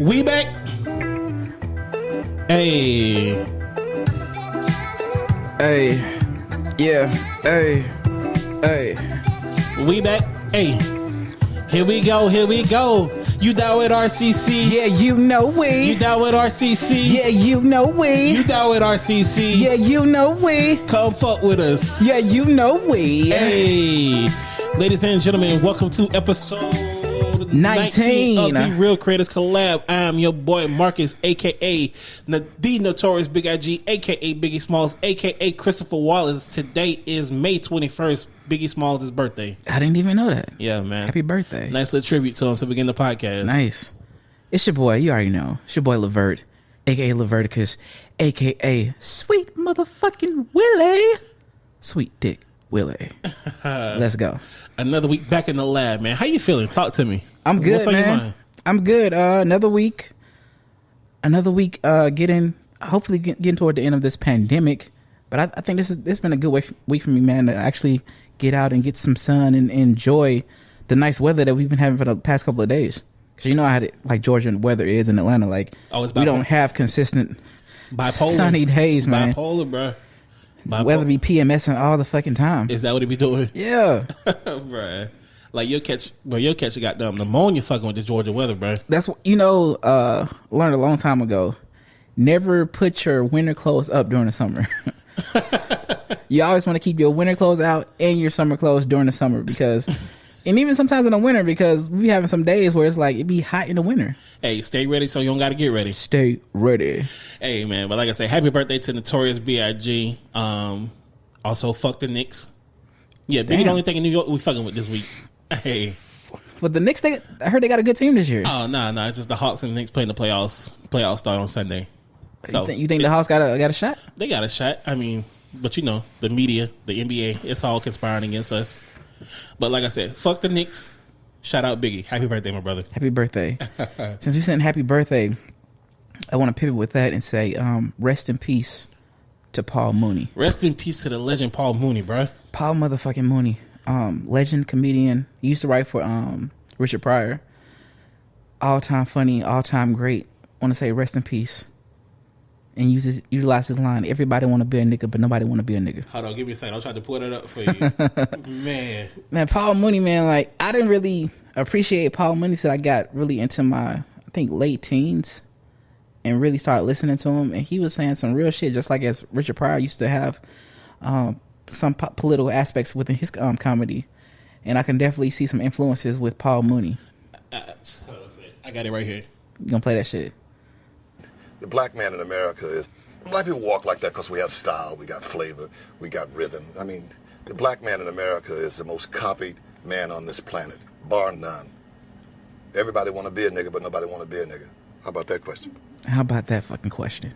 We back. Hey. Hey. Yeah. Hey. Hey. We back. Hey. Here we go. Here we go. You down with RCC? Yeah, you know we. You down with RCC? Yeah, you know we. You down with RCC? Yeah, you know we. Come fuck with us. Yeah, you know we. Hey. Ladies and gentlemen, welcome to episode 19 of the Real Creators Collab. I am your boy Marcus, aka the Notorious Big IG, aka Biggie Smalls, aka Christopher Wallace. Today is May 21st, Biggie Smalls' birthday. I didn't even know that. Yeah, man. Happy birthday. Nice little tribute to him to begin the podcast. Nice. It's your boy, you already know. It's your boy Levert, aka Leverticus, aka Sweet Motherfucking Willie. Sweet Dick Willie. Let's go. Another week back in the lab, man. How you feeling? Talk to me. I'm good, What's on your man. mind? I'm good. Another week. Hopefully getting toward the end of this pandemic. But I think this been a good week for me, man, to actually get out and get some sun and enjoy the nice weather that we've been having for the past couple of days. Because you know how like Georgia weather is in Atlanta. Like, we don't have consistent sunny days, man. Bipolar, bro. Weather be PMSing all the fucking time. Is that what it be doing? Yeah. Bruh. Like, you'll catch a goddamn pneumonia fucking with the Georgia weather, bro. That's what, learned a long time ago. Never put your winter clothes up during the summer. You always want to keep your winter clothes out and your summer clothes during the summer because, and even sometimes in the winter, because we having some days where it's like it be hot in the winter. Hey, stay ready so you don't got to get ready. Stay ready. Hey, man, but like I said, happy birthday to Notorious B.I.G. Also, fuck the Knicks. Yeah, Biggie the only thing in New York we fucking with this week. Hey. But the Knicks, I heard they got a good team this year. Oh, no, it's just the Hawks and the Knicks playing the playoffs. Playoffs start on Sunday. So, you think the Hawks got a shot? They got a shot. I mean, but you know, the media, the NBA, it's all conspiring against us. But like I said, fuck the Knicks. Shout out Biggie. Happy birthday, my brother. Happy birthday. Since we said happy birthday, I want to pivot with that and say rest in peace to Paul Mooney. Rest in peace to the legend Paul Mooney, bro. Paul motherfucking Mooney. Legend, comedian. He used to write for Richard Pryor. All-time funny, all-time great. Want to say rest in peace. And utilize his line, everybody want to be a nigga, but nobody want to be a nigga. Hold on, give me a second. I'll try to pull that up for you. Man, Paul Mooney, man, like, I didn't really appreciate Paul Mooney till I got really into my, I think, late teens and really started listening to him. And he was saying some real shit, just like as Richard Pryor used to have some political aspects within his comedy. And I can definitely see some influences with Paul Mooney. I got it right here. You gonna play that shit? The black man in America is... Black people walk like that because we have style, we got flavor, we got rhythm. I mean, the black man in America is the most copied man on this planet, bar none. Everybody want to be a nigga, but nobody want to be a nigga. How about that question? How about that fucking question?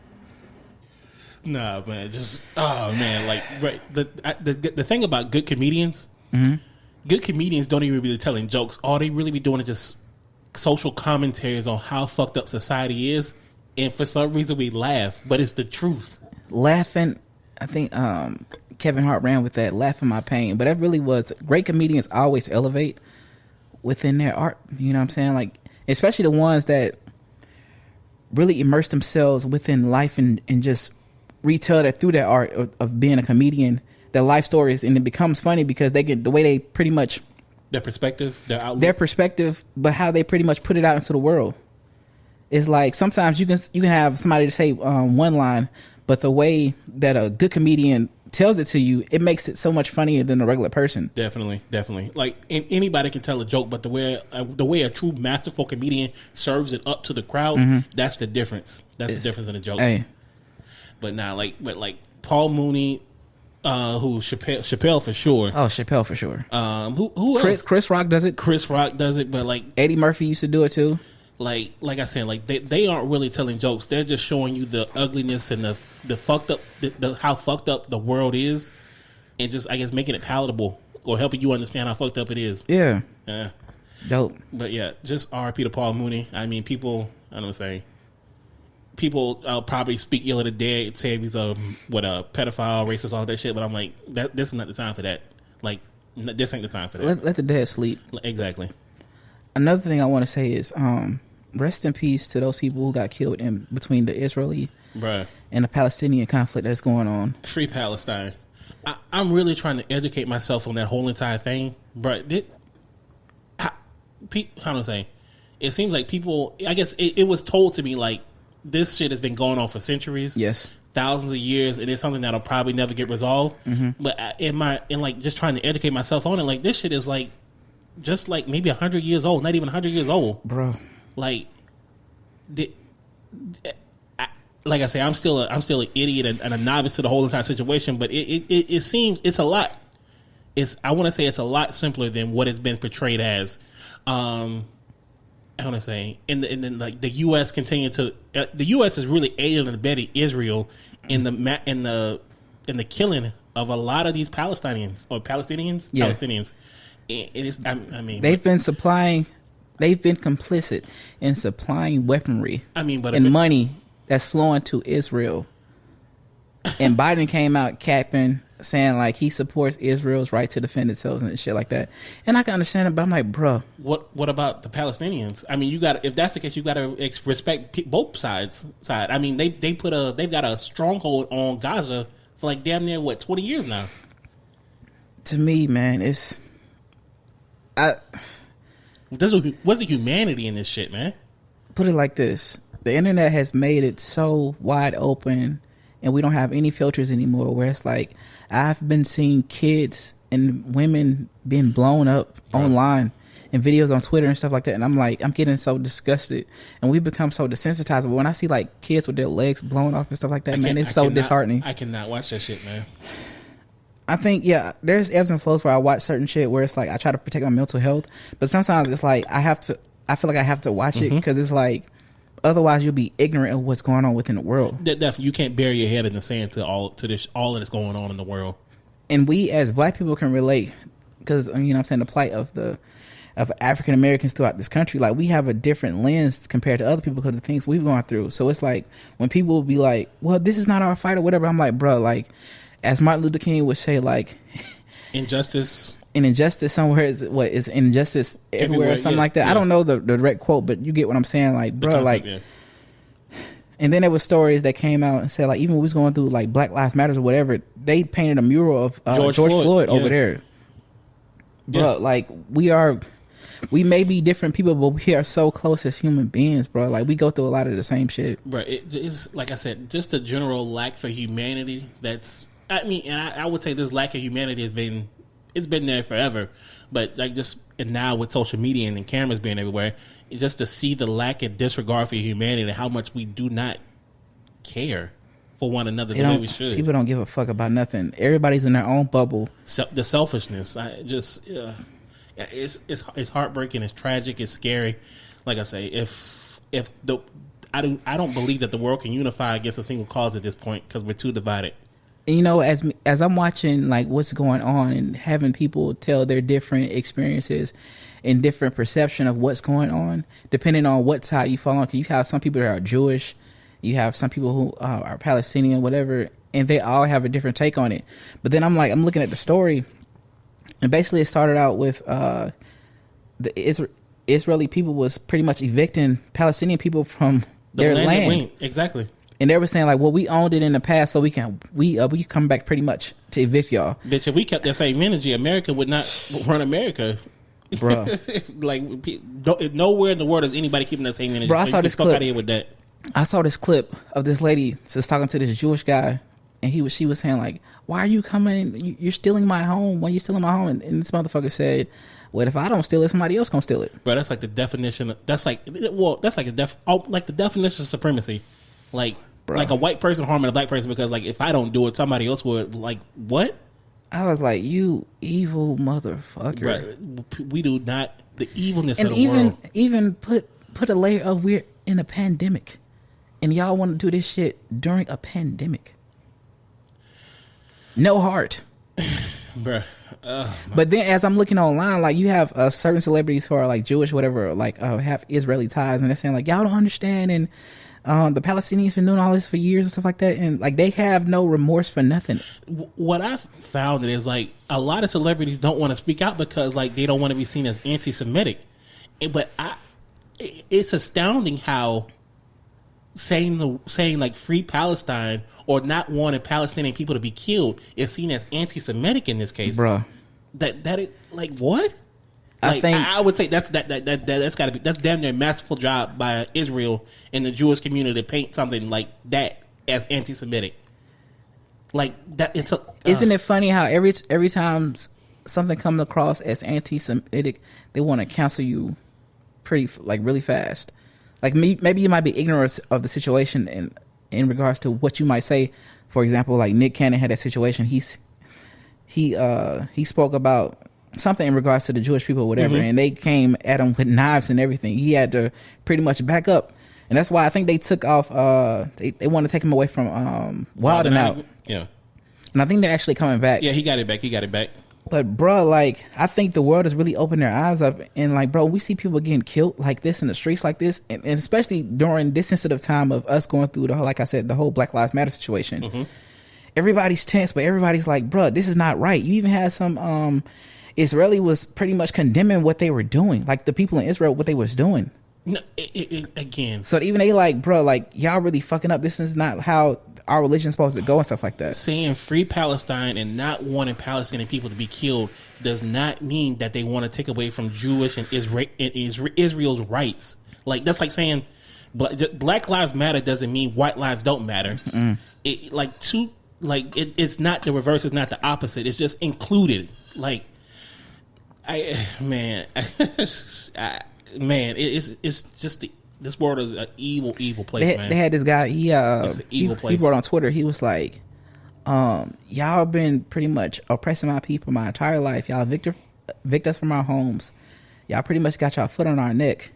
Nah, man, like, right. The thing about good comedians, good comedians don't even really telling jokes. All they really be doing is just social commentaries on how fucked up society is. And for some reason we laugh, but it's the truth. Laughing, I think Kevin Hart ran with that, laughing my pain. But that really was, great comedians always elevate within their art. You know what I'm saying? Like, especially the ones that really immerse themselves within life and just retell that through their art of being a comedian, their life stories, and it becomes funny because they get the way they pretty much their perspective, their perspective, but how they pretty much put it out into the world. It's like sometimes you can have somebody to say one line, but the way that a good comedian tells it to you, it makes it so much funnier than a regular person. Definitely. Like anybody can tell a joke, but the way a true masterful comedian serves it up to the crowd, that's the difference. That's the difference in a joke. Hey. But now, like Paul Mooney, who Chappelle for sure. Oh, Chappelle for sure. Who else? Chris Rock does it. Chris Rock does it, but like Eddie Murphy used to do it too. Like I said, like they aren't really telling jokes. They're just showing you the ugliness and the fucked up, how fucked up the world is, and just, I guess, making it palatable or helping you understand how fucked up it is. Yeah. Dope. But yeah, just R.I.P. to Paul Mooney. I mean, people probably speak ill of the dead, say he's a pedophile, racist, all that shit. But I'm like, this is not the time for that. Like, this ain't the time for that. Let the dead sleep. Exactly. Another thing I want to say is rest in peace to those people who got killed in between the Israeli Bruh. and the Palestinian conflict that's going on. Free Palestine. I'm really trying to educate myself on that whole entire thing, but how do I say? It seems like people. I guess it was told to me like this shit has been going on for centuries. Yes, thousands of years, and it's something that'll probably never get resolved. Mm-hmm. But in like just trying to educate myself on it, like this shit is like just like maybe 100 years old, not even 100 years old, bro. Like, like I say, I'm still an idiot and a novice to the whole entire situation. But it seems it's a lot. I want to say it's a lot simpler than what it's been portrayed as. I want to say, and like the U.S. continue to the U.S. is really aiding and abetting Israel in the killing of a lot of these Palestinians. Yeah. Palestinians. It is. I mean, they've been complicit in supplying weaponry. And money that's flowing to Israel. And Biden came out capping, saying like he supports Israel's right to defend itself and shit like that. And I can understand it, but I'm like, bro, what about the Palestinians? I mean, if that's the case, you got to respect both sides. I mean, they've got a stronghold on Gaza for like damn near 20 years now. To me, man, what's the humanity in this shit, man? Put it like this: the internet has made it so wide open, and we don't have any filters anymore. Where it's like I've been seeing kids and women being blown up online and videos on Twitter and stuff like that, and I'm like, I'm getting so disgusted, and we've become so desensitized. But when I see like kids with their legs blown off and stuff like that, man, it's so disheartening. I cannot watch that shit, man. I think, there's ebbs and flows where I watch certain shit where it's like I try to protect my mental health, but sometimes it's like I feel like I have to watch it because it's like otherwise you'll be ignorant of what's going on within the world. Definitely, you can't bury your head in the sand to all that is going on in the world. And we as black people can relate because you know what I'm saying, the plight of African Americans throughout this country, like we have a different lens compared to other people because of the things we've gone through. So it's like when people will be like, "Well, this is not our fight" or whatever, I'm like, bro, like. As Martin Luther King would say, like injustice somewhere is injustice everywhere or something like that. Yeah. I don't know the direct quote, but you get what I'm saying, like bro, like. Yeah. And then there was stories that came out and said like even when we was going through like Black Lives Matters or whatever, they painted a mural of George Floyd over there. Bro, like we may be different people, but we are so close as human beings, bro. Like we go through a lot of the same shit. Bro, it's like I said, just a general lack for humanity. I would say this lack of humanity has been there forever, but like and now with social media and cameras being everywhere, just to see the lack of disregard for humanity and how much we do not care for one another the way we should. People don't give a fuck about nothing. Everybody's in their own bubble. The selfishness, it's heartbreaking. It's tragic. It's scary. Like I say, I don't believe that the world can unify against a single cause at this point because we're too divided. And, you know, as I'm watching like what's going on and having people tell their different experiences and different perception of what's going on, depending on what side you fall on. Because you have some people that are Jewish, you have some people who are Palestinian, whatever, and they all have a different take on it. But then I'm looking at the story, and basically it started out with the Israeli people was pretty much evicting Palestinian people from their land. Exactly. And they were saying like, well, we owned it in the past, so we come back pretty much to evict y'all. Bitch, if we kept that same energy, America would not run America, bro. Like nowhere in the world is anybody keeping that same energy. Bro, I saw this clip. Out of here with that. I saw this clip of this lady just talking to this Jewish guy, and she was saying like, "Why are you coming? You're stealing my home. Why are you stealing my home?" And this motherfucker said, "Well, if I don't steal it, somebody else gonna steal it." Bro, that's like the definition. That's like the definition of supremacy. Like a white person harming a black person because like if I don't do it, somebody else would. Like what? I was like, you evil motherfucker. Bro, we do not the evilness of the world. Even put a layer of we're in a pandemic, and y'all want to do this shit during a pandemic. No heart, bro. But then, as I'm looking online, like you have certain celebrities who are like Jewish, whatever, like have Israeli ties, and they're saying like y'all don't understand, and the Palestinians been doing all this for years and stuff like that, and like they have no remorse for nothing. What I've found is like a lot of celebrities don't want to speak out because like they don't want to be seen as anti-Semitic, but it's astounding how saying like free Palestine or not wanting Palestinian people to be killed is seen as anti-Semitic in this case, bro. That is like what? Like, I would say that's got to be that's damn near a masterful job by Israel and the Jewish community to paint something like that as anti-Semitic. Like that, isn't it funny how every time something comes across as anti-Semitic, they want to cancel you really fast. Like maybe you might be ignorant of the situation in regards to what you might say. For example, like Nick Cannon had that situation. He spoke about something in regards to the Jewish people or whatever, and they came at him with knives and everything. He had to pretty much back up, and that's why I think they took off. They want to take him away from Wild 'N Out. Yeah, and I think they're actually coming back. Yeah, he got it back. But bro, like I think the world has really opened their eyes up, and like bro, we see people getting killed like this in the streets like this, and especially during this sensitive time of us going through the whole, like I said, the whole Black Lives Matter situation. Everybody's tense, but everybody's like, bro, this is not right. You even had some Israeli was pretty much condemning what they were doing, like the people in Israel, what they was doing. No, again. So even they like, bro, like y'all really fucking up. This is not how our religion's supposed to go and stuff like that. Saying free Palestine and not wanting Palestinian people to be killed does not mean that they want to take away from Jewish and Israel's rights. Like that's like saying Black Lives Matter doesn't mean white lives don't matter. It's not the reverse. It's not the opposite. It's just included. Like. It's just this world is an evil place, man. They had this guy. It's an evil place. He wrote on Twitter. He was like, "Y'all been pretty much oppressing my people my entire life. Y'all evict us from our homes. Y'all pretty much got y'all foot on our neck,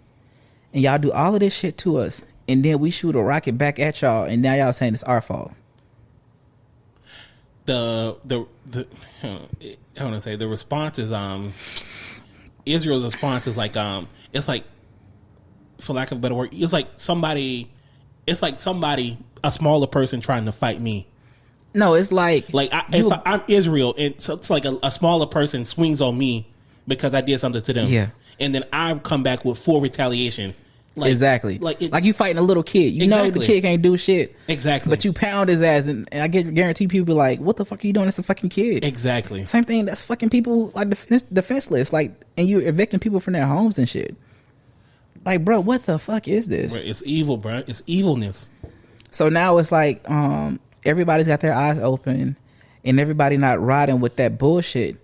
and y'all do all of this shit to us, and then we shoot a rocket back at y'all, and now y'all saying it's our fault." I want to say the response is Israel's response is like it's like, for lack of a better word, it's like somebody a smaller person trying to fight me. No, it's like if I'm Israel, and so it's like a smaller person swings on me because I did something to them. Yeah, and then I come back with full retaliation. Exactly. Like you fighting a little kid. You know the kid can't do shit. Exactly. But you pound his ass, and I guarantee people like, what the fuck are you doing? It's a fucking kid. Exactly. Same thing. That's fucking people like defenseless. Like, and you're evicting people from their homes and shit. Like, bro, what the fuck is this? Bro, it's evil, bro. It's evilness. So now it's like everybody's got their eyes open, and everybody not riding with that bullshit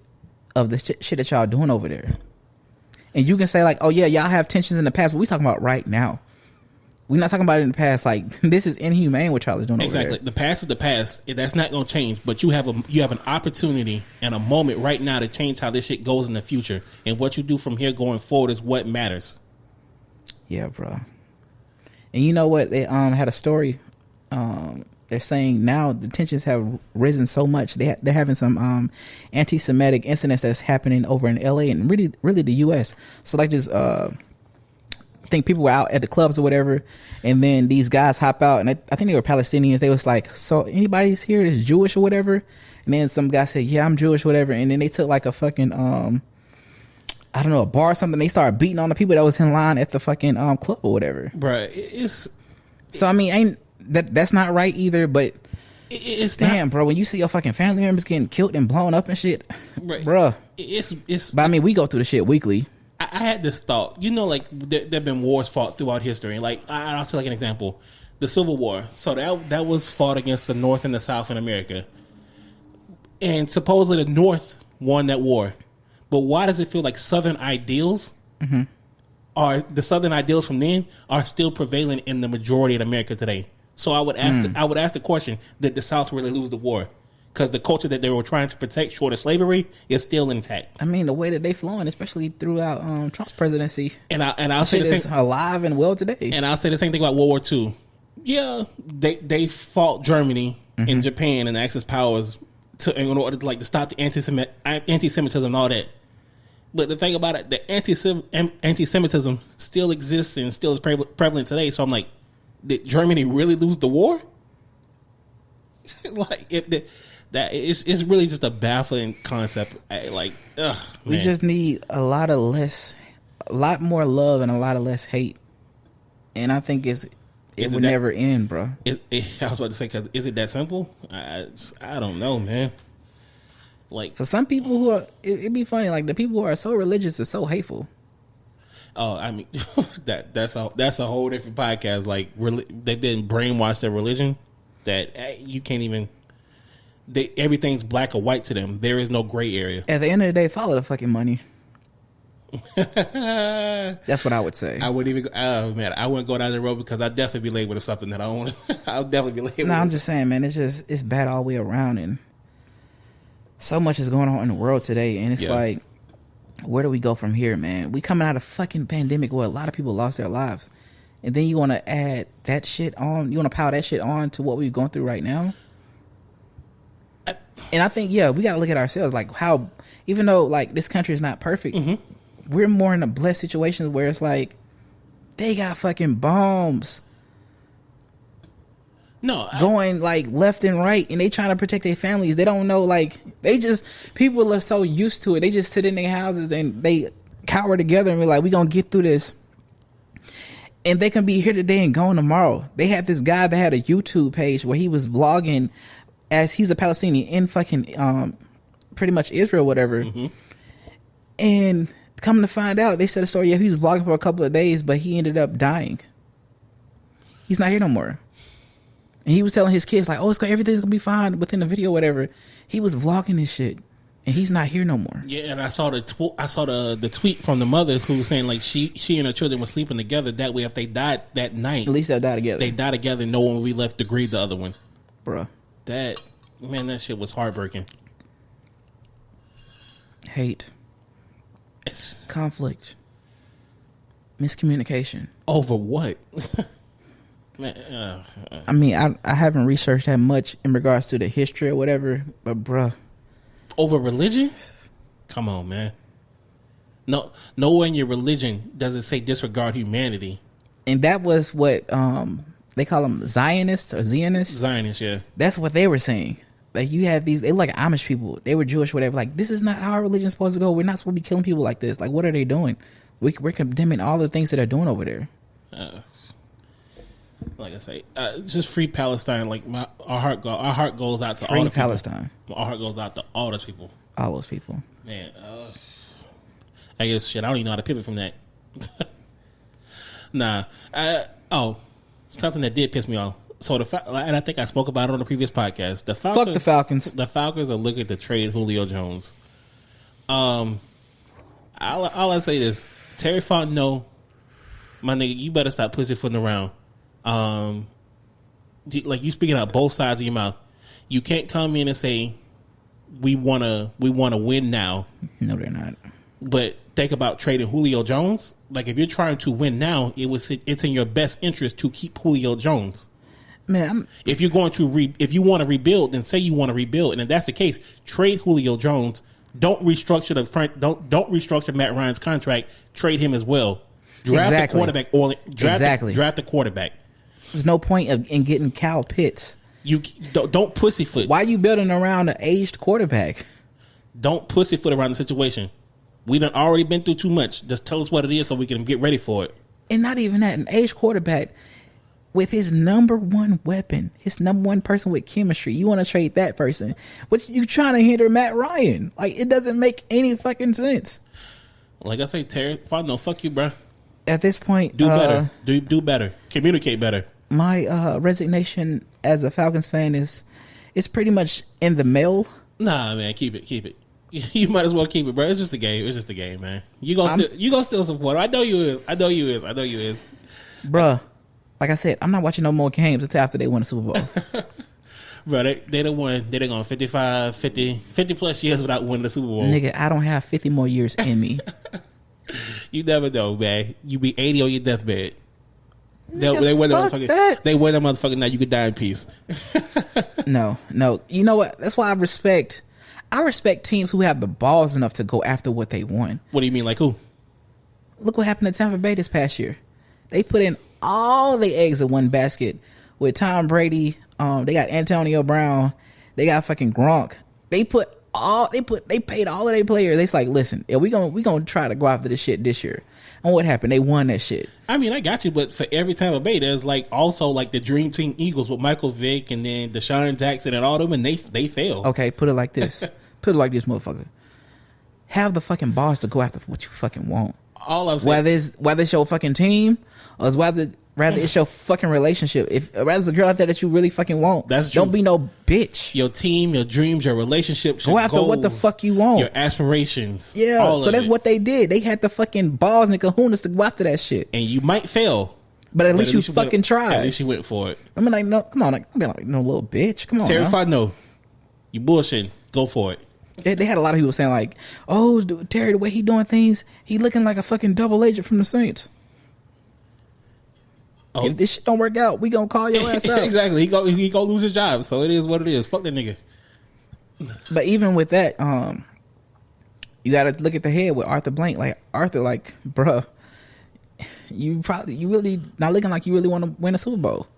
of the shit that y'all doing over there. And you can say like, oh yeah, y'all have tensions in the past, but we talking about right now. We're not talking about it in the past. Like, this is inhumane what y'all are doing over there. Exactly. The past is the past. That's not going to change. But you have an opportunity and a moment right now to change how this shit goes in the future. And what you do from here going forward is what matters. Yeah, bro. And you know what? They had a story. They're saying now the tensions have risen so much. They're having some anti-Semitic incidents that's happening over in LA and really the US. So like this, I think people were out at the clubs or whatever, and then these guys hop out, and I think they were Palestinians. They was like, so anybody's here that's Jewish or whatever? And then some guy said, yeah, I'm Jewish, whatever. And then they took like a fucking I don't know, a bar or something. They started beating on the people that was in line at the fucking club or whatever. Bruh, so I mean, that's not right either, but it's damn, bro. When you see your fucking family members getting killed and blown up and shit, bruh. But I mean, we go through the shit weekly. I had this thought, like there've been wars fought throughout history. Like I'll say like an example, the Civil War. So that was fought against the North and the South in America, and supposedly the North won that war. But why does it feel like Southern ideals are the Southern ideals from then are still prevalent in the majority of America today? So I would ask the question: did the South really lose the war? Because the culture that they were trying to protect, short of slavery, is still intact. I mean, the way that they flowing, especially throughout Trump's presidency, and I'll say the same, alive and well today. And I'll say the same thing about World War II. Yeah, they fought Germany and Japan and the Axis powers in order to stop the anti-Semitism and all that. But the thing about it, the anti-Semitism still exists and still is prevalent today. So I'm like, did Germany really lose the war? It's really just a baffling concept. We just need a lot more love and a lot of less hate and I think it would never end, bro. I was about to say, cause is it that simple? I don't know, man. Like for some people who are, it'd be funny. Like the people who are so religious are so hateful. Oh, I mean, that's a whole different podcast. Like they've been brainwashed their religion that you can't even. Everything's black or white to them. There is no gray area. At the end of the day, follow the fucking money. That's what I would say. I wouldn't even. Oh man, I wouldn't go down the road because I'd definitely be labeled with something that I don't want. I'll definitely be labeled. No, I'm just saying, man. It's bad all the way around, and so much is going on in the world today, and it's like, where do we go from here, man? We coming out of fucking pandemic where a lot of people lost their lives, and then you want to add that shit on. You want to pile that shit on to what we're going through right now. And I think, we got to look at ourselves, like how, even though like this country is not perfect, we're more in a blessed situation where it's like they got fucking bombs going like left and right, and they trying to protect their families. They don't know, like people are so used to it. They just sit in their houses and they cower together and be like, we gonna get through this. And they can be here today and gone tomorrow. They had this guy that had a YouTube page where he was vlogging as he's a Palestinian in fucking pretty much Israel, whatever. And coming to find out, they said a story. He was vlogging for a couple of days, but he ended up dying. He's not here no more. And he was telling his kids like, "Oh, everything's gonna be fine." Within the video, whatever, he was vlogging this shit, and he's not here no more. Yeah, and I saw the tweet from the mother who was saying like she and her children were sleeping together. That way, if they died that night, at least they'll die together. They die together. No one will be left to grieve the other one. Bruh. That shit was heartbreaking. Hate. It's conflict. Miscommunication. Over what? Man, I mean, I haven't researched that much in regards to the history or whatever, but bruh. Over religion? Come on, man. No, nowhere in your religion does it say disregard humanity. And that was what they call them Zionists or Zionists. Zionists, yeah. That's what they were saying. Like you had these, they like Amish people. They were Jewish, whatever. Like this is not how our religion's supposed to go. We're not supposed to be killing people like this. Like what are they doing? We're condemning all the things that they're doing over there. Like I say, just free Palestine. Like our heart goes out to free all the Palestine. People. Our heart goes out to all those people. All those people. Man, I guess shit. I don't even know how to pivot from that. Nah. Something that did piss me off. So and I think I spoke about it on the previous podcast. Fuck the Falcons. The Falcons are looking to trade Julio Jones. I'll say this: Terry Fontenot, my nigga, you better stop pussyfooting around. Like you speaking out both sides of your mouth. You can't come in and say we wanna win now. No, they're not. But think about trading Julio Jones. Like if you're trying to win now, it's in your best interest to keep Julio Jones. Man, if you're going to if you want to rebuild, then say you want to rebuild, and if that's the case, trade Julio Jones. Don't restructure the front. Don't restructure Matt Ryan's contract. Trade him as well. Draft the quarterback or draft the quarterback. There's no point in getting Kyle Pitts. You don't pussyfoot. Why are you building around an aged quarterback? Don't pussyfoot around the situation. We done already been through too much. Just tell us what it is so we can get ready for it. And not even that, an aged quarterback with his number one weapon, his number one person with chemistry. You want to trade that person? What you trying to hinder Matt Ryan? Like it doesn't make any fucking sense. Like I say, Terry, no, fuck you, bro. At this point, do better. Do better. Communicate better. My resignation as a Falcons fan is pretty much in the mail. Nah, man, keep it. You might as well keep it, bro. It's just a game, man. You gonna still support. I know you is. Bruh, like I said, I'm not watching no more games until after they win the Super Bowl. Bro, they done won. They done gone 50 plus years without winning the Super Bowl. Nigga, I don't have 50 more years in me. You never know, man. You be 80 on your deathbed. Nigga, they wear that motherfucker. They wear that motherfucker now. You could die in peace. No. You know what? That's why I respect teams who have the balls enough to go after what they want. What do you mean, like who? Look what happened to Tampa Bay this past year. They put in all the eggs in one basket with Tom Brady. They got Antonio Brown. They got fucking Gronk. They put they paid all of their players. They like, listen, yeah, we gonna try to go after this shit this year. And what happened? They won that shit. I mean, I got you, but for every Tampa Bay, there's like also like the Dream Team Eagles with Michael Vick and then Deshaun Jackson and all them, and they fail. Okay, put it like this. Put it like this, motherfucker. Have the fucking balls to go after what you fucking want. All I'm saying, whether it's your fucking team or rather it's your fucking relationship. If rather it's a girl out there that you really fucking want, that's true. Don't be no bitch. Your team, your dreams, your relationships, go after goals, what the fuck you want. Your aspirations. Yeah, so that's what they did. They had the fucking balls and kahunas to go after that shit. And you might fail, but at least you fucking tried. At least you went for it. I mean, like, no, come on, like, I'm like, no little bitch. Come on, terrified. No, you bullshitting. Go for it. They had a lot of people saying like, "Oh, Terry, the way he doing things, he looking like a fucking double agent from the Saints." Oh. If this shit don't work out, we gonna call your ass out. Exactly. He go lose his job. So it is what it is. Fuck that nigga. But even with that, you got to look at the head with Arthur Blank. Like Arthur, like, bruh, you really not looking like you really want to win a Super Bowl.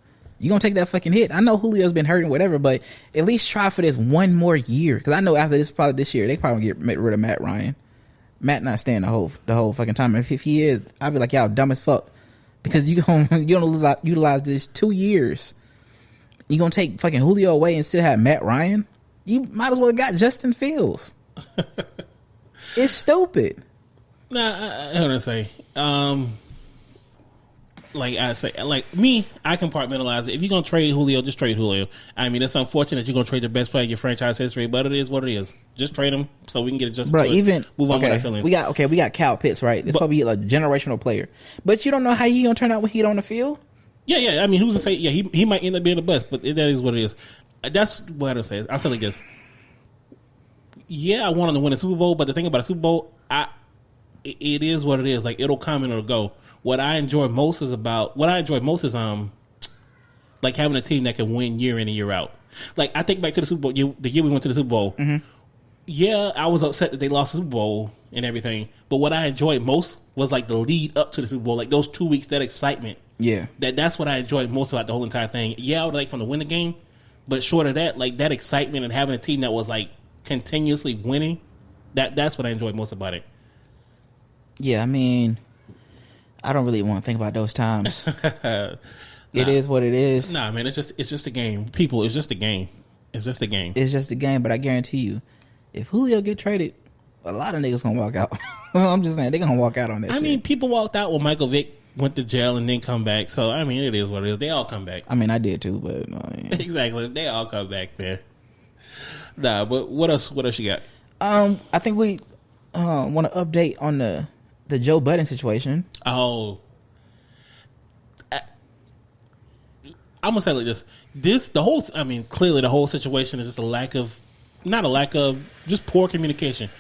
You gonna take that fucking hit. I know Julio's been hurt and whatever, but at least try for this one more year. Because I know after this year, they probably get rid of Matt Ryan. Matt not staying the whole fucking time. If he is, I'd be like, y'all dumb as fuck. Because you gonna utilize this 2 years. You gonna take fucking Julio away and still have Matt Ryan? You might as well have got Justin Fields. It's stupid. Nah, I want to say, like I say, like me, I compartmentalize it. If you're gonna trade Julio, just trade Julio. I mean, it's unfortunate you're gonna trade the best player in your franchise history, but it is what it is. Just trade him so we can get adjusted. Bro, to even move on okay, with our feelings. We got Kyle Pitts, right? It's probably a generational player, but you don't know how he gonna turn out when he on the field. Yeah. I mean, who's to say? Yeah, he might end up being the best, but that is what it is. That's what I say. I'll say like this. Yeah, I want him to win a Super Bowl, but the thing about a Super Bowl, it is what it is. Like, it'll come and it'll go. What I enjoy most is like having a team that can win year in and year out. Like, I think back to the Super Bowl, the year we went to the Super Bowl. Mm-hmm. Yeah, I was upset that they lost the Super Bowl and everything, but what I enjoyed most was like the lead up to the Super Bowl, like those 2 weeks, that excitement. Yeah, that's what I enjoyed most about the whole entire thing. Yeah, I would like from to win the game, but short of that, like that excitement and having a team that was like continuously winning, that's what I enjoyed most about it. Yeah, I mean, I don't really want to think about those times. It is what it is. Nah, man, it's just a game. People, it's just a game. It's just a game. It's just a game, but I guarantee you, if Julio get traded, a lot of niggas gonna walk out. I'm just saying, they're gonna walk out on that shit. I mean, people walked out when Michael Vick went to jail and then come back. So, I mean, it is what it is. They all come back. I mean, I did too, but... Exactly. They all come back, man. Nah, but what else you got? I think we want to update on the Joe Budden situation. Oh. I'm going to say it like this. Clearly the whole situation is just just poor communication.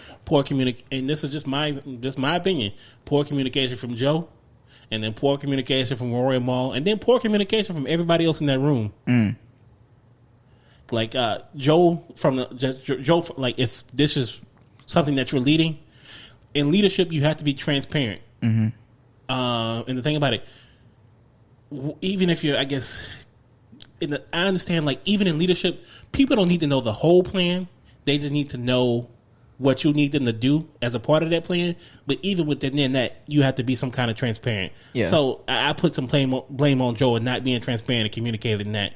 And this is just my opinion. Poor communication from Joe, and then poor communication from Rory and Maul, and then poor communication from everybody else in that room. Mm. Like Joe, like if this is something that you're leading, in leadership you have to be transparent. Mm-hmm. And the thing about it, even if you're, I guess, I understand, like, even in leadership, people don't need to know the whole plan. They just need to know what you need them to do as a part of that plan. But even within that, you have to be some kind of transparent. Yeah. So I put some blame on Joe and not being transparent and communicating that.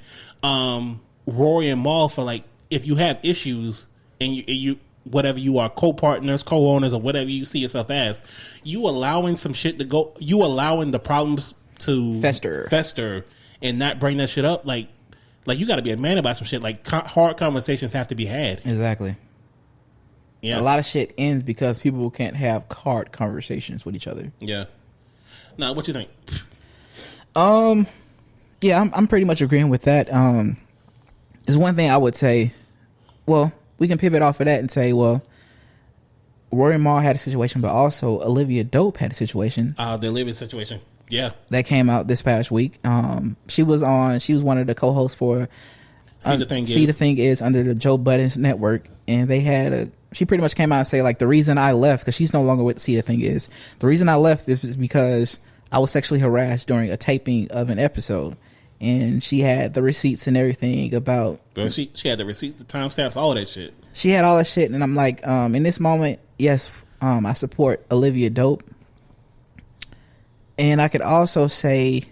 Rory and Maul, for like, if you have issues and you whatever you are, co-partners, co-owners, or whatever you see yourself as, you allowing some shit to go, you allowing the problems to fester and not bring that shit up, like you got to be a man about some shit. Like, hard conversations have to be had. Exactly. Yeah. A lot of shit ends because people can't have hard conversations with each other. Yeah. Now, what you think? Yeah, I'm pretty much agreeing with that. There's one thing I would say. Well, we can pivot off of that and say, well, Rory Maul had a situation, but also Olivia Dope had a situation. The Olivia situation. Yeah. That came out this past week. She was one of the co-hosts for See the Thing Is under the Joe Budden's network, and she pretty much came out and say, like, the reason I left, because she's no longer with See the Thing Is, the reason I left is because I was sexually harassed during a taping of an episode, and she had the receipts and everything about. Bro, she had the receipts, the timestamps, all that shit. She had all that shit, and I'm like, in this moment, yes, I support Olivia dope, and I could also say,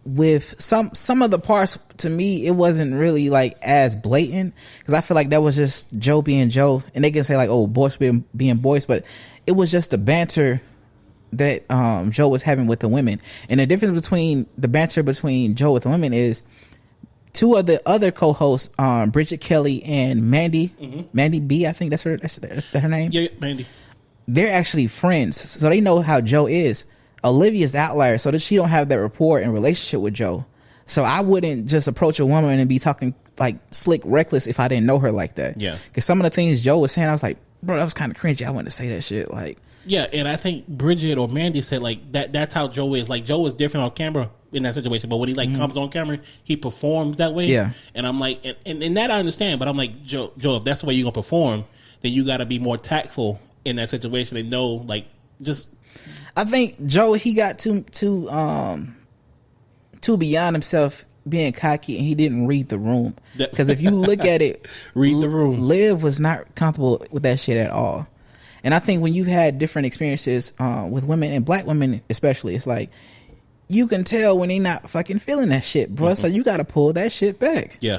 with some of the parts, to me, it wasn't really like as blatant, because I feel like that was just Joe being Joe, and they can say like, oh, boys being boys, but it was just the banter that Joe was having with the women. And the difference between the banter between Joe with the women is two of the other co-hosts, Bridget Kelly and Mandy B, I think that's her name. Yeah, Mandy. They're actually friends, so they know how Joe is. Olivia's the outlier, so that she don't have that rapport and relationship with Joe. So I wouldn't just approach a woman and be talking like slick reckless if I didn't know her like that. Yeah. Because some of the things Joe was saying, I was like, bro, that was kind of cringy. I wanted to say that shit. Like, yeah, and I think Bridget or Mandy said like that's how Joe is. Like, Joe is different on camera in that situation, but when he like comes on camera, he performs that way. Yeah. And I'm like, and that I understand, but I'm like, Joe, if that's the way you're gonna perform, then you got to be more tactful in that situation and know, like, just. I think Joe, he got too beyond himself, being cocky, and he didn't read the room. Because if you look at it, read the room. Liv was not comfortable with that shit at all. And I think when you've had different experiences with women, and black women especially, it's like you can tell when they not fucking feeling that shit, bro. So you got to pull that shit back. Yeah,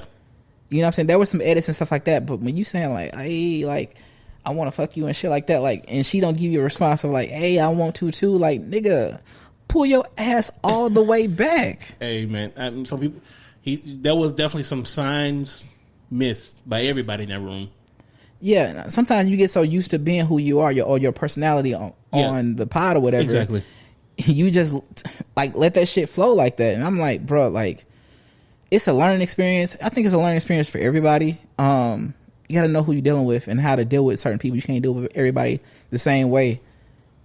you know what I'm saying? There were some edits and stuff like that, but when you saying like, hey, like, I want to fuck you and shit like that, like, and she don't give you a response of like, hey, I want to too, like, nigga, pull your ass all the way back. Hey, man, some people, there was definitely some signs missed by everybody in that room. Yeah, sometimes you get so used to being who you are, your personality on the pod or whatever. Exactly. You just like let that shit flow like that, and I'm like, bro, like, it's a learning experience. I think it's a learning experience for everybody. You got to know who you're dealing with and how to deal with certain people. You can't deal with everybody the same way,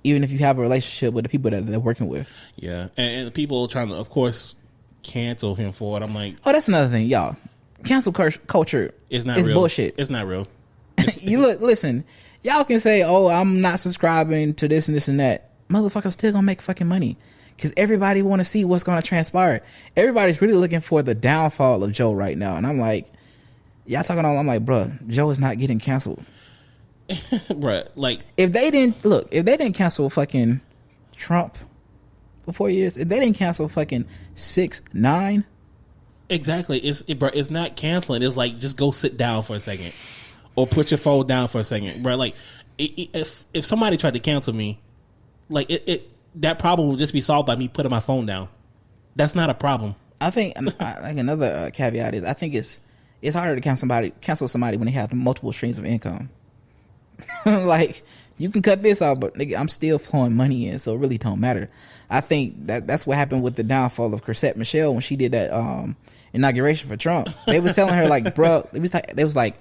even if you have a relationship with the people that they're working with. Yeah, and people trying to, of course, cancel him for it. I'm like, oh, that's another thing, y'all. Cancel culture is real. Bullshit. It's not real. Listen, y'all can say, oh, I'm not subscribing to this and this and that. Motherfuckers still gonna make fucking money because everybody want to see what's gonna transpire. Everybody's really looking for the downfall of Joe right now, and I'm like, y'all talking all. I'm like, bro, Joe is not getting canceled. Bruh, like, if they didn't cancel fucking Trump for 4 years, if they didn't cancel fucking 6ix9ine, exactly, it's not canceling. It's like, just go sit down for a second, or put your phone down for a second, bro. Like, if somebody tried to cancel me, like, that problem will just be solved by me putting my phone down. That's not a problem. I think another caveat is, I think it's harder to cancel somebody when they have multiple streams of income. Like, you can cut this out, but nigga, I'm still flowing money in, so it really don't matter. I think that's what happened with the downfall of Chrisette Michele when she did that inauguration for Trump. They was telling her like, bro, they was like,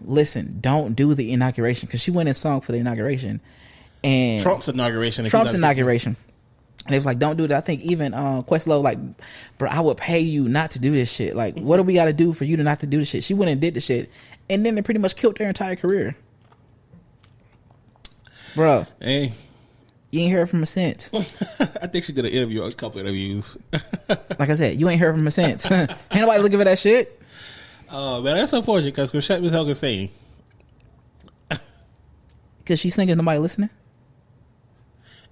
listen, don't do the inauguration, because she went and sung for the inauguration. And Trump's inauguration. And they was like, don't do that. I think even Questlove, like, bro, I would pay you not to do this shit. Like, what do we got to do for you to not to do this shit? She went and did the shit, and then they pretty much killed their entire career. Bro, hey, you ain't heard from her since. I think she did an interview, a couple of interviews. Like I said, you ain't heard from her since. Ain't nobody looking for that shit. Oh, man, that's unfortunate, because Chrisette Michele can sing. Because she's singing, nobody listening?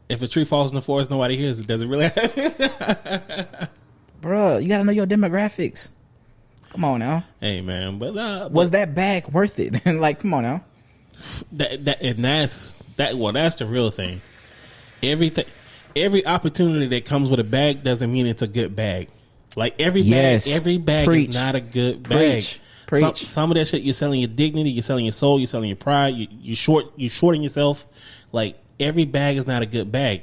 If a tree falls in the forest, nobody hears it. Does it really happen? Bro, you got to know your demographics. Come on now. Hey, man. But was that bag worth it? Like, come on now. That's the real thing. Every opportunity that comes with a bag doesn't mean it's a good bag. Like, every bag Preach. is not a good bag. Preach. Some of that shit, you're selling your dignity, you're selling your soul, you're selling your pride, you're shorting yourself. Like, every bag is not a good bag.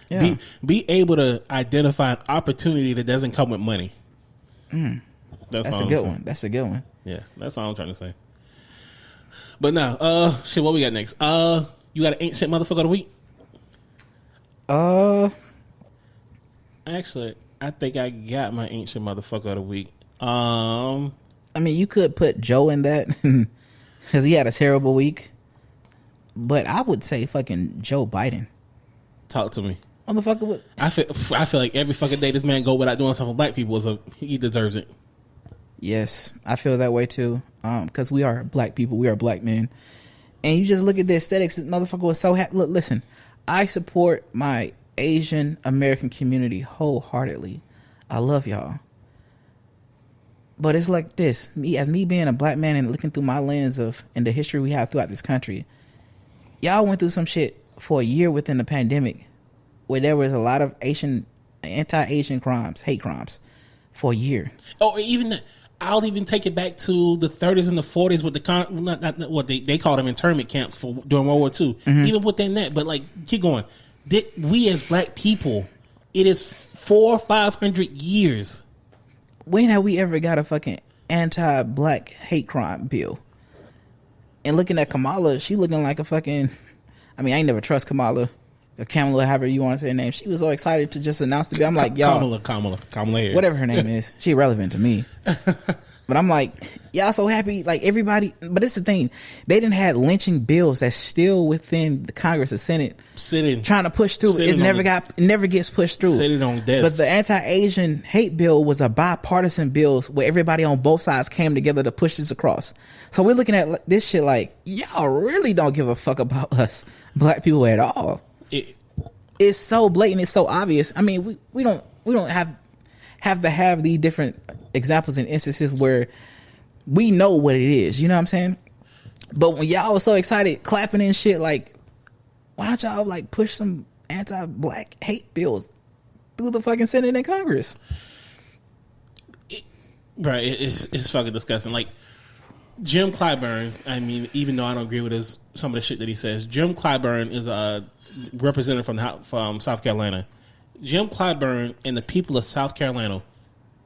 Yeah. Be able to identify an opportunity that doesn't come with money. That's a good one. That's a good one. Yeah, that's all I'm trying to say. But now, shit, what we got next? You got an ain't shit motherfucker of the week? Actually, I think I got my ain't shit motherfucker of the week. I mean, you could put Joe in that because he had a terrible week. But I would say fucking Joe Biden. Talk to me. Motherfucker, I feel like every fucking day this man go without doing something for black people he deserves it. Yes, I feel that way too. Because we are black people, we are black men, and you just look at the aesthetics. This motherfucker was so happy. Look, listen, I support my Asian American community wholeheartedly. I love y'all, but it's like this. Me being a black man and looking through my lens of and the history we have throughout this country. Y'all went through some shit for a year within the pandemic, where there was a lot of anti-Asian crimes, hate crimes, for a year. Oh, even I'll even take it back to the 30s and the 40s with the what they call them internment camps for during World War II. Mm-hmm. Even within that, but like keep going. We as black people, it is 400 or 500 years. When have we ever got a fucking anti-black hate crime bill? And looking at Kamala, she looking like a fucking. I mean, I ain't never trust Kamala. Or Kamala, however you want to say her name. She was so excited to just announce the bill. I'm like, y'all. Kamala Harris. Whatever her name is. She irrelevant to me. But I'm like, y'all so happy. Like, everybody. But this is the thing. They didn't have lynching bills that's still within the Congress, the Senate. Trying to push through. It never gets pushed through. Sitting on desk. But the anti-Asian hate bill was a bipartisan bill where everybody on both sides came together to push this across. So we're looking at this shit like, y'all really don't give a fuck about us black people at all. It's so blatant. It's so obvious. I mean, we don't have to have these different examples and instances where we know what it is. You know what I'm saying? But when y'all was so excited, clapping and shit, like, why don't y'all like push some anti-black hate bills through the fucking Senate and Congress? Right. It's fucking disgusting. Like Jim Clyburn. I mean, even though I don't agree with some of the shit that he says, Jim Clyburn is a representative from South Carolina. Jim Clyburn and the people of South Carolina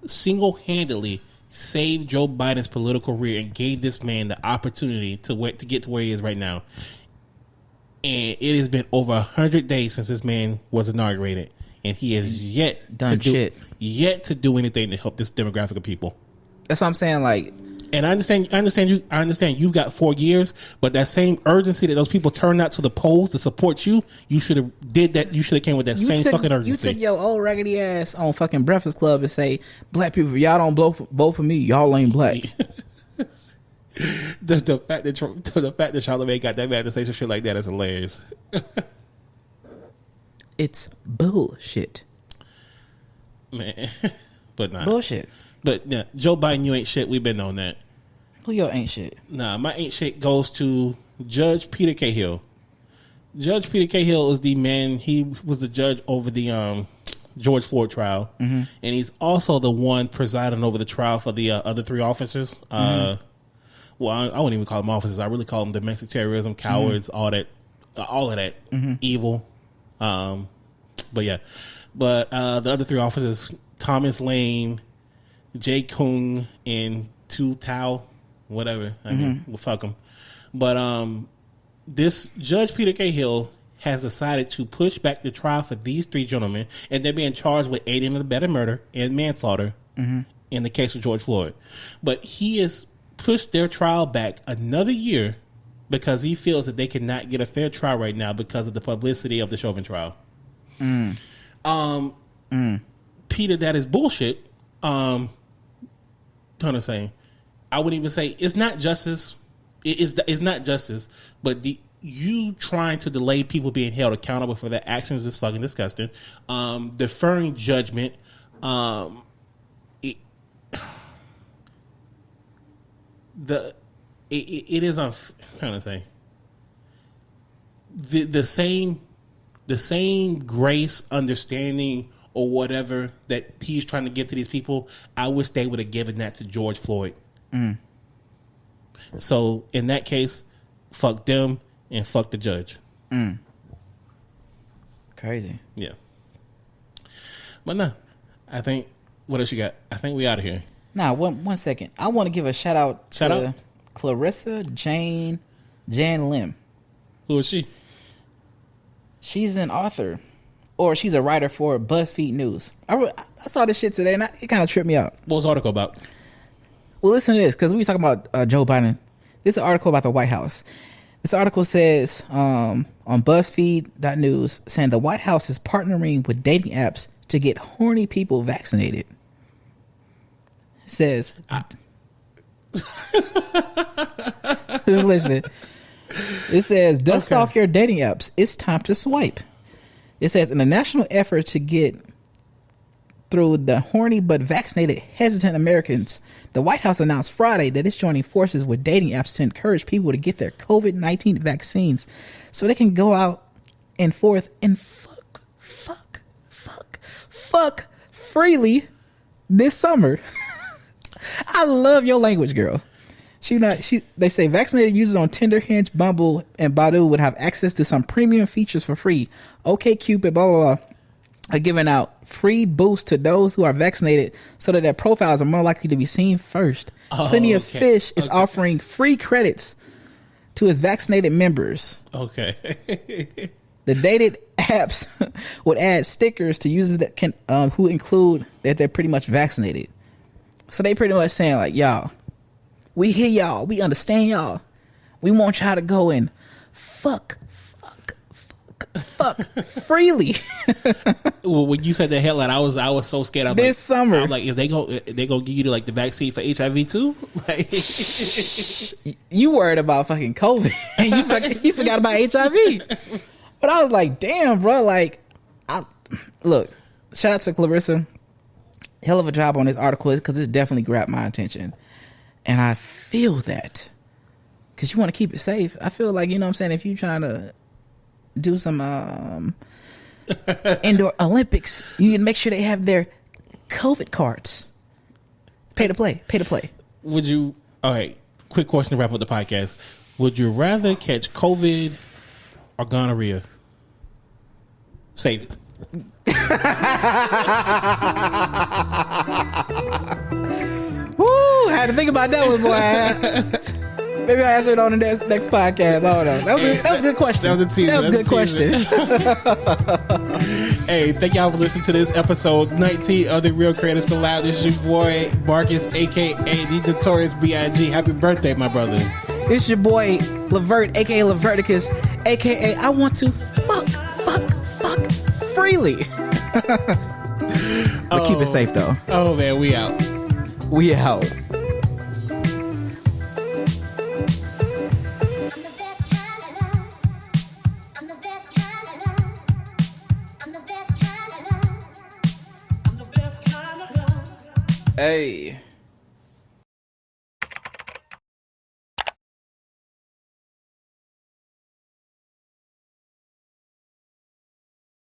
single-handedly saved Joe Biden's political career and gave this man the opportunity to get to where he is right now. And it has been over 100 days since this man was inaugurated, and he has yet to do anything to help this demographic of people. That's what I'm saying. Like, and I understand you've got 4 years, but that same urgency that those people turned out to the polls to support you should have did that. You should have came with that same fucking urgency. You took your old raggedy ass on fucking Breakfast Club and say, black people, if y'all don't vote for me, y'all ain't black. the fact that Charlamagne got that man to say some shit like that is hilarious. It's bullshit, man. But nah, bullshit. But yeah, Joe Biden, you ain't shit. We've been on that. Who your ain't shit? Nah, my ain't shit goes to Judge Peter Cahill. Judge Peter Cahill is the man. He was the judge over the George Floyd trial, and he's also the one presiding over the trial for the other three officers. Well, I wouldn't even call them officers. I really call them domestic terrorism, cowards, all of that evil. But yeah, but the other three officers, Thomas Lane, Jay Kung, and Tu Tao, whatever. I mean, well, fuck them. But this Judge Peter Cahill has decided to push back the trial for these three gentlemen, and they're being charged with aiding and abetting murder and manslaughter in the case of George Floyd. But he has pushed their trial back another year because he feels that they cannot get a fair trial right now because of the publicity of the Chauvin trial. Peter, that is bullshit. Trying to say, I wouldn't even say it's not justice. It's not justice, but you trying to delay people being held accountable for their actions is fucking disgusting. Deferring judgment. It is trying to say the same grace, understanding, or whatever that he's trying to give to these people. I wish they would have given that to George Floyd. So in that case, fuck them and fuck the judge. Crazy. Yeah. But no, I think, what else you got? I think we out of here. Nah, one second. I want to give a shout out to Clarissa Jan Lim. Who is she? She's an author, or she's a writer for BuzzFeed News. I saw this shit today, and it kind of tripped me out. What was the article about? Well, listen to this, because we were talking about Joe Biden. This is an article about the White House. This article says on BuzzFeed.news, saying the White House is partnering with dating apps to get horny people vaccinated. It says, listen, it says, dust off your dating apps. It's time to swipe. It says, in a national effort to get through the horny but vaccinated hesitant Americans, the White House announced Friday that it's joining forces with dating apps to encourage people to get their COVID-19 vaccines so they can go out and forth and fuck freely this summer. I love your language, girl. They say vaccinated users on Tinder, Hinge, Bumble, and Badoo would have access to some premium features for free. OkCupid, blah, blah, blah, are giving out free boosts to those who are vaccinated so that their profiles are more likely to be seen first. Plenty of Fish is offering free credits to its vaccinated members. Okay. The dated apps would add stickers to users that can who include that they're pretty much vaccinated. So they pretty much saying like, y'all, we hear y'all, we understand y'all, we want y'all to go and fuck freely. Well, when you said the headline, I was so scared. This summer, I'm like, is they gonna give you like the vaccine for HIV too? Like, you worried about fucking COVID? You forgot about HIV. But I was like, damn, bro. Like, look. Shout out to Clarissa. Hell of a job on this article because it's definitely grabbed my attention, and I feel that because you want to keep it safe. I feel like, you know what I'm saying, if you're trying to do some indoor Olympics, you need to make sure they have their COVID cards. Pay to play. Would you? All right. Quick question to wrap up the podcast. Would you rather catch COVID or gonorrhea? Save it. Woo! I had to think about that one, boy. Maybe I'll answer it on the next podcast. Hold on. That was a good question. That was a teaser. That was a good question. Hey, thank y'all for listening to this episode 19 of the Real Creators Collab. This is your boy Marcus, aka the Notorious B.I.G. Happy birthday, my brother. This is your boy Levert, aka Leverticus, aka I want to fuck freely. But keep it safe though. Oh man, we out. We out. Hey.